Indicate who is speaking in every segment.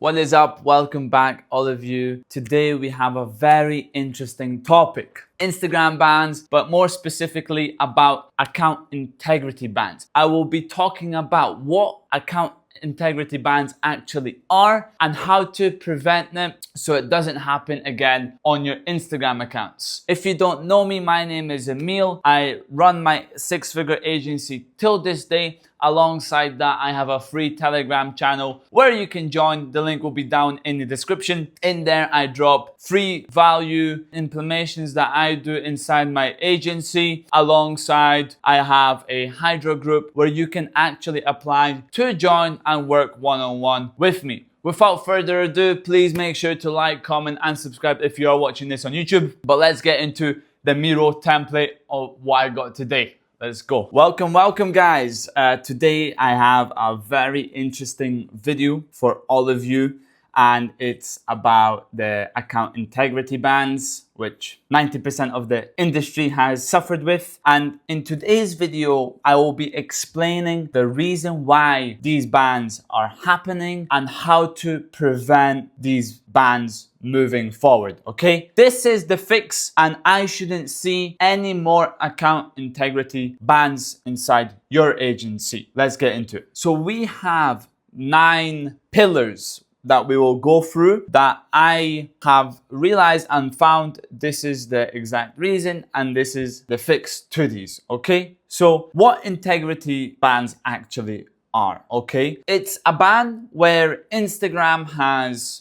Speaker 1: What is up? Welcome back, all of you. Today we have a very interesting topic. Instagram bans, but more specifically about account integrity bans. I will be talking about what account integrity bans actually are and how to prevent them so it doesn't happen again on your Instagram accounts. If you don't know me, my name is Emil. I run my six-figure agency till this day. Alongside that, I have a free Telegram channel where you can join. The link will be down in the description. In there, I drop free value implementations that I do inside my agency. Alongside, I have a Hydro group where you can actually apply to join and work one-on-one with me. Without further ado, please make sure to like, comment, and subscribe if you are watching this on YouTube. But let's get into the Miro template of what I got today. Let's go. Welcome guys. Today I have a very interesting video for all of you, and it's about the account integrity bans, which 90% of the industry has suffered with. And in today's video, I will be explaining the reason why these bans are happening and how to prevent these bans moving forward, okay? This is the fix, and I shouldn't see any more account integrity bans inside your agency. Let's get into it. So we have 9 pillars that we will go through that I have realized and found this is the exact reason and this is the fix to these, okay? So what integrity bans actually are, okay? It's a ban where Instagram has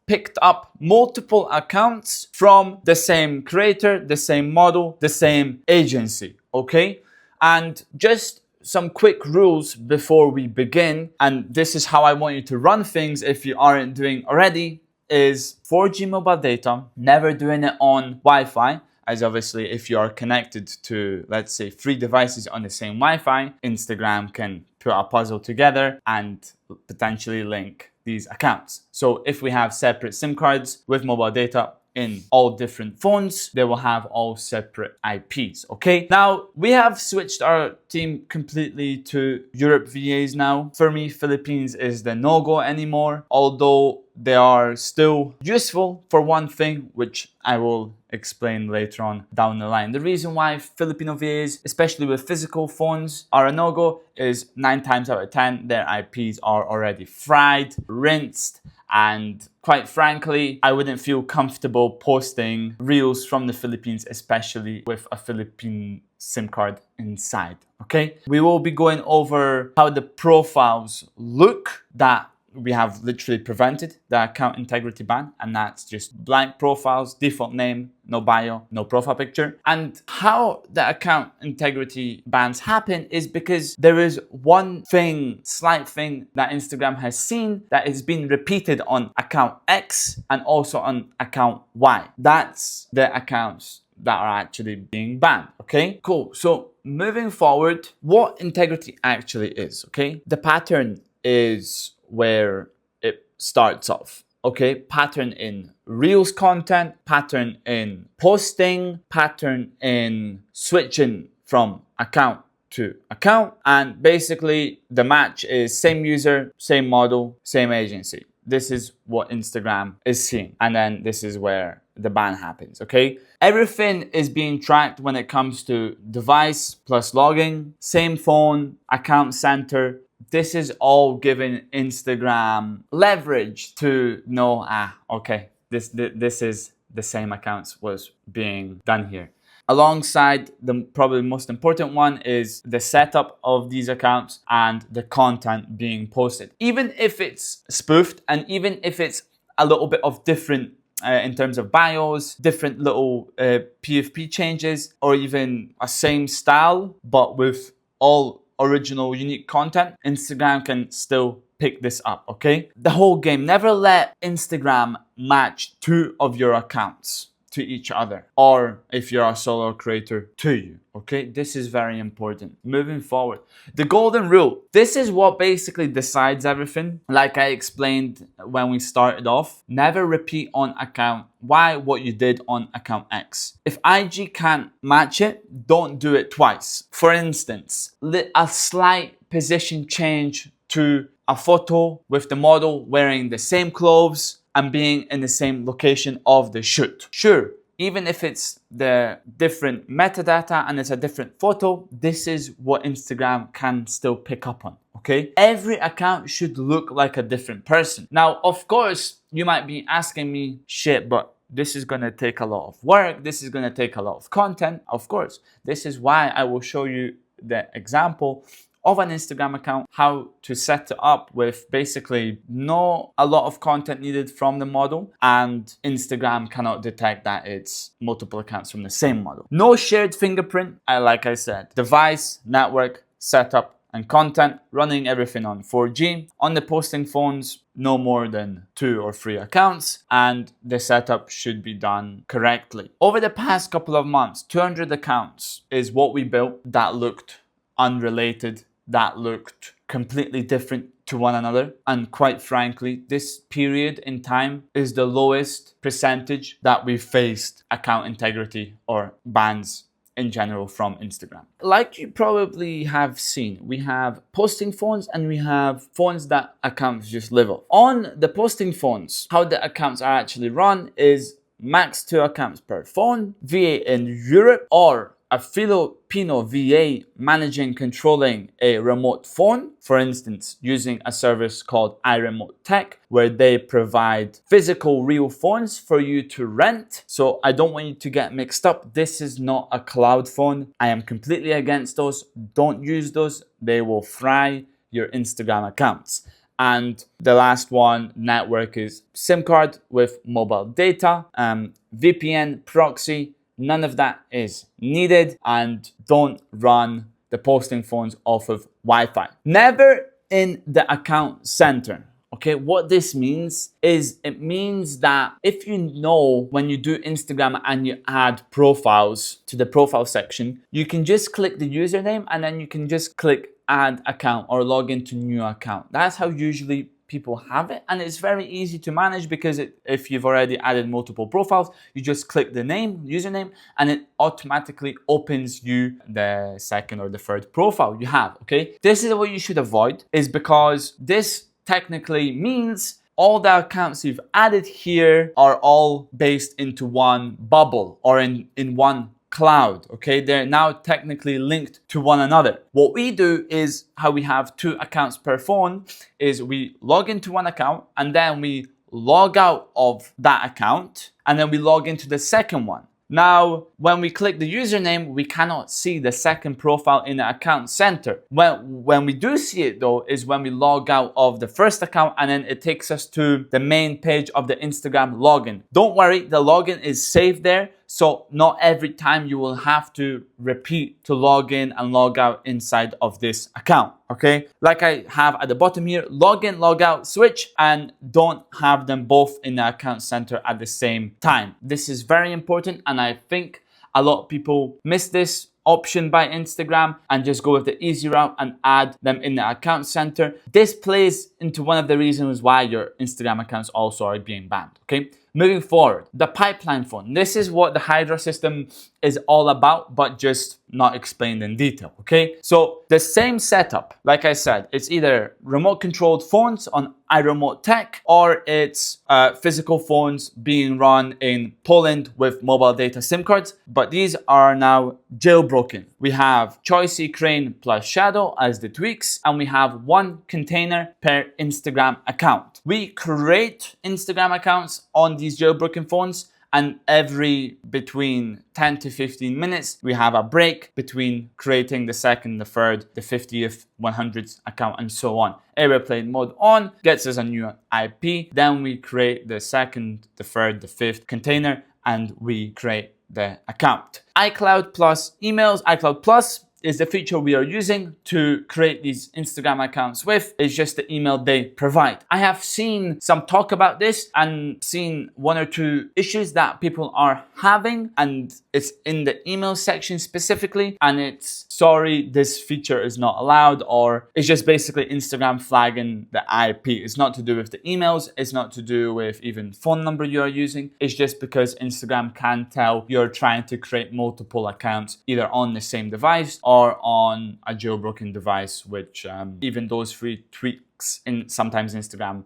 Speaker 1: picked up multiple accounts from the same creator, the same model, the same agency, okay? And just some quick rules before we begin, and this is how I want you to run things if you aren't doing already, is 4G mobile data, never doing it on Wi-Fi, as obviously if you are connected to, let's say, 3 devices on the same Wi-Fi, Instagram can put a puzzle together and potentially link these accounts. So if we have separate SIM cards with mobile data in all different phones, they will have all separate IPs, okay? Now, we have switched our team completely to Europe VAs now. For me, Philippines is the no-go anymore, although they are still useful for one thing, which I will explain later on down the line. The reason why Filipino VAs, especially with physical phones, are a no-go is 9 times out of 10, their IPs are already fried, rinsed, and quite frankly, I wouldn't feel comfortable posting reels from the Philippines, especially with a Philippine SIM card inside, okay? We will be going over how the profiles look that we have literally prevented the account integrity ban, and that's just blank profiles, default name, no bio, no profile picture. And how the account integrity bans happen is because there is one thing, slight thing that Instagram has seen that is being repeated on account X and also on account Y. That's the accounts that are actually being banned, okay? Cool. So moving forward, what integrity actually is, okay? The pattern is where it starts off, okay? Pattern in Reels content, pattern in posting, pattern in switching from account to account, and basically the match is same user, same model, same agency. This is what Instagram is seeing, and then this is where the ban happens, okay? Everything is being tracked when it comes to device plus logging, same phone, account center. This is all giving Instagram leverage to know, okay, this is the same accounts was being done here. Alongside, the probably most important one is the setup of these accounts and the content being posted. Even if it's spoofed and even if it's a little bit of different in terms of bios, different little PFP changes, or even a same style, but with all original unique content, Instagram can still pick this up, okay? The whole game, never let Instagram match 2 of your accounts to each other, or if you're a solo creator, to you, okay? This is very important. Moving forward, the golden rule. This is what basically decides everything. Like I explained when we started off, never repeat on account Y what you did on account X. If IG can't match it, don't do it twice. For instance, a slight position change to a photo with the model wearing the same clothes and being in the same location of the shoot. Sure, even if it's the different metadata and it's a different photo, this is what Instagram can still pick up on. Okay, every account should look like a different person. Now, of course, you might be asking me, shit, but this is gonna take a lot of work. This is gonna take a lot of content. Of course, this is why I will show you the example of an Instagram account, how to set it up with basically not a lot of content needed from the model, and Instagram cannot detect that it's multiple accounts from the same model. No shared fingerprint, like I said, device, network, setup, and content, running everything on 4G. On the posting phones, no more than 2 or 3 accounts, and the setup should be done correctly. Over the past couple of months, 200 accounts is what we built that looked unrelated, that looked completely different to one another. And quite frankly, this period in time is the lowest percentage that we've faced account integrity or bans in general from Instagram. Like you probably have seen, we have posting phones and we have phones that accounts just live off. On the posting phones, how the accounts are actually run is max 2 accounts per phone, VA in Europe, or a Filipino VA managing, controlling a remote phone, for instance, using a service called iRemote, where they provide physical real phones for you to rent. So I don't want you to get mixed up. This is not a cloud phone. I am completely against those. Don't use those. They will fry your Instagram accounts. And the last one, network, is SIM card with mobile data, VPN, proxy. None of that is needed, and don't run the posting phones off of Wi-Fi. Never in the account center. Okay, what this means is it means that if you know when you do Instagram and you add profiles to the profile section, you can just click the username and then you can just click add account or log into new account. That's how usually people have it, and it's very easy to manage because if you've already added multiple profiles, you just click the username, and it automatically opens you the second or the third profile you have. Okay, this is what you should avoid, is because this technically means all the accounts you've added here are all based into one bubble or in one cloud. Okay, they're now technically linked to one another. What we do is, how we have 2 accounts per phone, is we log into one account and then we log out of that account and then we log into the second one. Now, when we click the username, we cannot see the second profile in the account center. When we do see it though, is when we log out of the first account and then it takes us to the main page of the Instagram login. Don't worry, the login is saved there. So not every time you will have to repeat to log in and log out inside of this account. Okay, like I have at the bottom here, log in, log out, switch, and don't have them both in the account center at the same time. This is very important, and I think a lot of people miss this option by Instagram and just go with the easy route and add them in the account center. This plays into one of the reasons why your Instagram accounts also are being banned. Okay, moving forward, the pipeline phone. This is what the Hydra system is all about, but just not explained in detail. Okay, so the same setup, like I said, it's either remote controlled phones on iRemote, or it's physical phones being run in Poland with mobile data SIM cards, but these are now jailbroken. We have Choicy, Crane plus Shadow as the tweaks, and we have 1 container per Instagram account. We create Instagram accounts on these jailbroken phones, and every between 10 to 15 minutes, we have a break between creating the second, the third, the 50th, 100th account, and so on. Airplane mode on gets us a new IP. Then we create the second, the third, the 5th container, and we create the account. iCloud plus emails. iCloud plus is the feature we are using to create these Instagram accounts with. It's just the email they provide. I have seen some talk about this and seen 1 or 2 issues that people are having, and it's in the email section specifically, and it's sorry, this feature is not allowed, or it's just basically Instagram flagging the IP. It's not to do with the emails, it's not to do with even phone number you are using. It's just because Instagram can tell you're trying to create multiple accounts either on the same device or or on a jailbroken device, which even those free tweaks in sometimes Instagram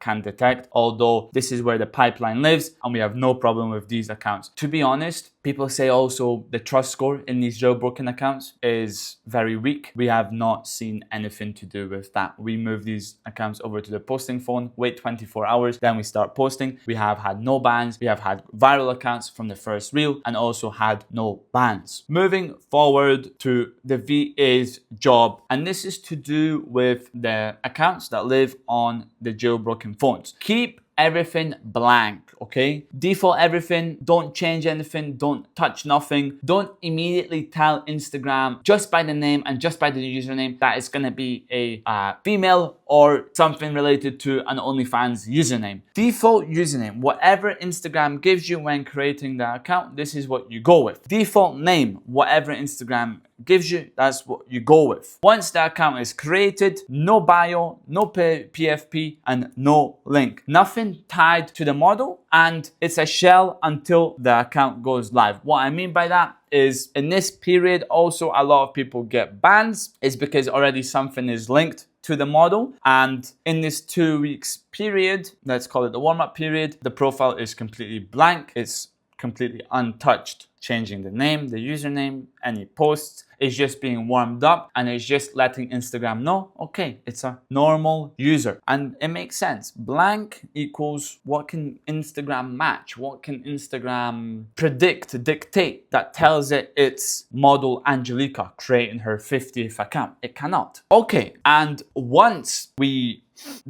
Speaker 1: can detect, although this is where the pipeline lives and we have no problem with these accounts. To be honest, people say also the trust score in these jailbroken accounts is very weak. We have not seen anything to do with that. We move these accounts over to the posting phone, wait 24 hours, then we start posting. We have had no bans. We have had viral accounts from the first reel and also had no bans. Moving forward to the VA's job, and this is to do with the accounts that live on the jailbroken phones. Keep everything blank, okay? Default everything, don't change anything, don't touch nothing. Don't immediately tell Instagram just by the name and just by the username that it's gonna be a female or something related to an OnlyFans username. Default username, whatever Instagram gives you when creating the account, this is what you go with. Default name, whatever Instagram gives you, that's what you go with. Once the account is created, no bio, no PFP, and no link. Nothing tied to the model, and it's a shell until the account goes live. What I mean by that is in this period also a lot of people get bans. It's because already something is linked to the model, and in this 2 weeks period, let's call it the warm-up period, the profile is completely blank. It's completely untouched. Changing the name, the username, any posts is just being warmed up, and it's just letting Instagram know, okay, it's a normal user. And it makes sense. Blank equals what can Instagram match? What can Instagram predict, dictate that tells it it's model Angelica creating her 50th account? It cannot. Okay, and once we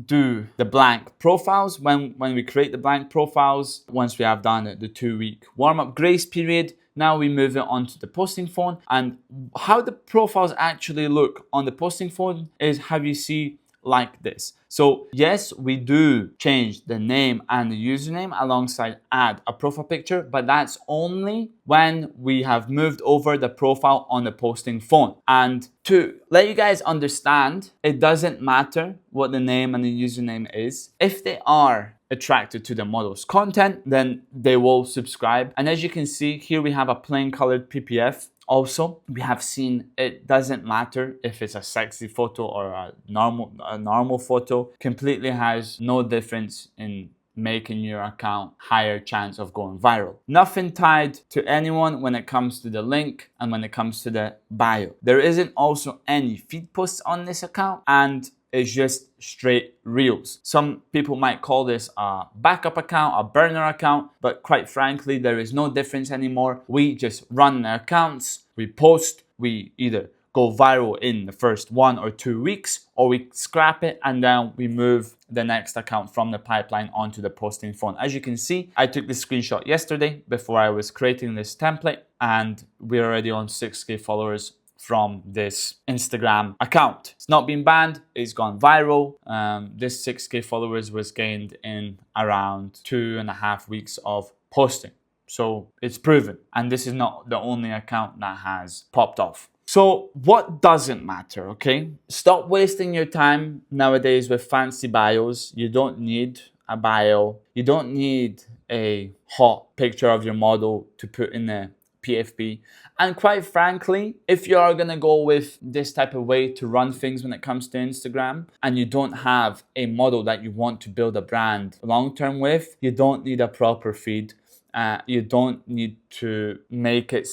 Speaker 1: do the blank profiles, when we create the blank profiles, once we have done the 2 week warm-up grace period, now we move it onto the posting phone. And how the profiles actually look on the posting phone is how you see like this. So yes, we do change the name and the username alongside add a profile picture, but that's only when we have moved over the profile on the posting phone. And to let you guys understand, it doesn't matter what the name and the username is. If they are attracted to the model's content, then they will subscribe. And as you can see here, we have a plain colored PPF. Also, we have seen it doesn't matter if it's a sexy photo or a normal photo. Completely has no difference in making your account higher chance of going viral. Nothing tied to anyone when it comes to the link and when it comes to the bio. There isn't also any feed posts on this account, and it's just straight reels. Some people might call this a backup account, a burner account, but quite frankly, there is no difference anymore. We just run the accounts, we post, we either go viral in the first 1 or 2 weeks, or we scrap it and then we move the next account from the pipeline onto the posting phone. As you can see, I took this screenshot yesterday before I was creating this template, and we're already on 6K followers from this Instagram account. It's not been banned, it's gone viral. This 6K followers was gained in around 2.5 weeks of posting. So it's proven. And this is not the only account that has popped off. So what doesn't matter, okay? Stop wasting your time nowadays with fancy bios. You don't need a bio. You don't need a hot picture of your model to put in the PFP. And quite frankly, if you are gonna go with this type of way to run things when it comes to Instagram, and you don't have a model that you want to build a brand long-term with, you don't need a proper feed. You don't need to make it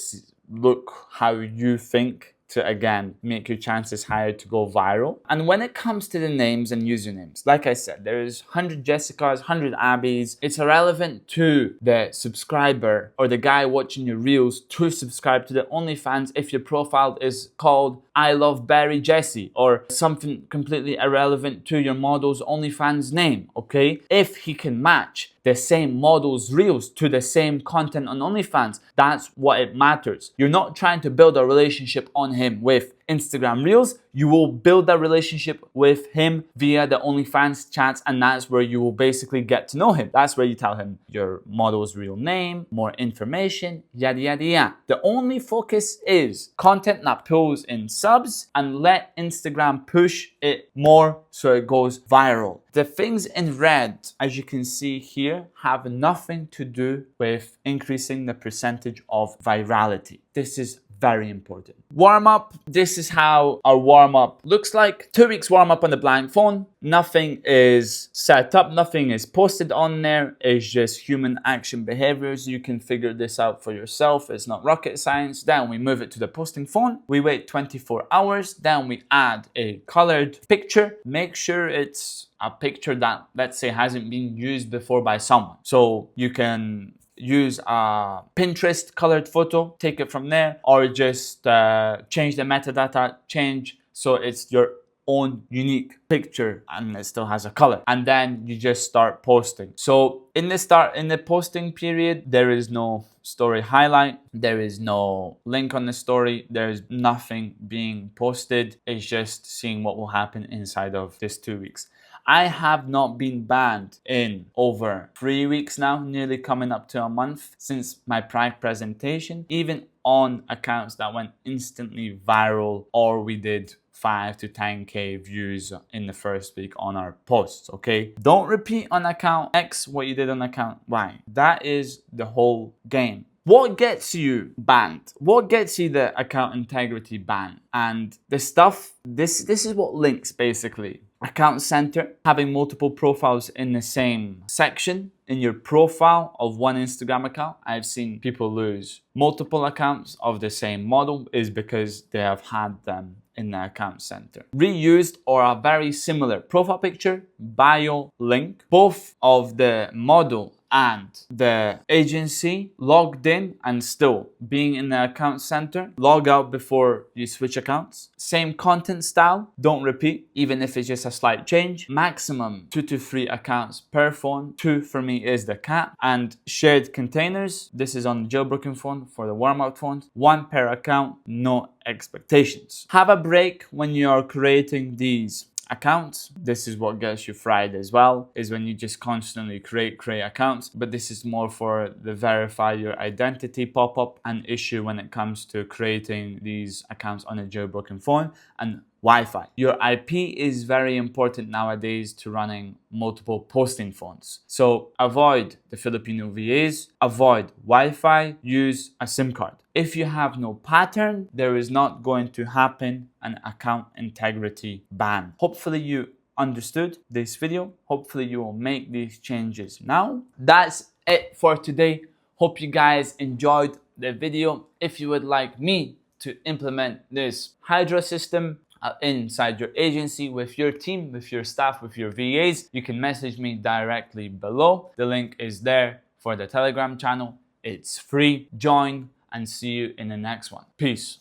Speaker 1: look how you think to, again, make your chances higher to go viral. And when it comes to the names and usernames, like I said, there is 100 Jessicas, 100 Abbies. It's irrelevant to the subscriber or the guy watching your reels to subscribe to the OnlyFans if your profile is called I Love Barry Jessie or something completely irrelevant to your model's OnlyFans name, okay? If he can match the same model's reels to the same content on OnlyFans, that's what it matters. You're not trying to build a relationship on him with Instagram Reels. You will build that relationship with him via the OnlyFans chats, and that's where you will basically get to know him. That's where you tell him your model's real name, more information, yada yada yada. The only focus is content that pulls in subs, and let Instagram push it more so it goes viral. The things in red, as you can see here, have nothing to do with increasing the percentage of virality. This is very important. Warm up. This is how our warm up looks like. 2 weeks warm up on the blank phone. Nothing is set up, nothing is posted on there. It's just human action behaviors. You can figure this out for yourself. It's not rocket science. Then we move it to the posting phone. We wait 24 hours. Then we add a colored picture. Make sure it's a picture that, let's say, hasn't been used before by someone. So you can use a Pinterest colored photo, take it from there, or just change the metadata, change so it's your own unique picture and it still has a color, and then you just start posting. So in the posting period, there is no story highlight, there is no link on the story, there is nothing being posted. It's just seeing what will happen inside of this 2 weeks. I have not been banned in over 3 weeks now, nearly coming up to a month since my Prague presentation, even on accounts that went instantly viral, or we did 5 to 10k views in the first week on our posts, okay? Don't repeat on account X what you did on account Y. That is the whole game. What gets you banned? What gets you the account integrity ban? And the stuff, this is what links basically. Account center, having multiple profiles in the same section in your profile of one Instagram account. I've seen people lose multiple accounts of the same model is because they have had them in the account center. Reused or a very similar profile picture, bio link, both of the model and the agency logged in and still being in the account center. Log out before you switch accounts. Same content style, don't repeat, even if it's just a slight change. Maximum 2 to 3 accounts per phone. 2 for me is the cap. And shared containers, this is on the jailbroken phone. For the warm-up phones, 1 per account, no expectations. Have a break when you are creating these accounts. This is what gets you fried as well, is when you just constantly create accounts. But this is more for the verify your identity pop-up and issue when it comes to creating these accounts on a jailbroken phone and Wi-Fi. Your IP is very important nowadays to running multiple posting phones. So avoid the Filipino VAs, avoid Wi-Fi, use a SIM card. If you have no pattern, there is not going to happen an account integrity ban. Hopefully you understood this video. Hopefully you will make these changes now. That's it for today. Hope you guys enjoyed the video. If you would like me to implement this Hydra system inside your agency with your team, with your staff, with your VAs, you can message me directly below. The link is there for the Telegram channel. It's free. Join and see you in the next one. Peace.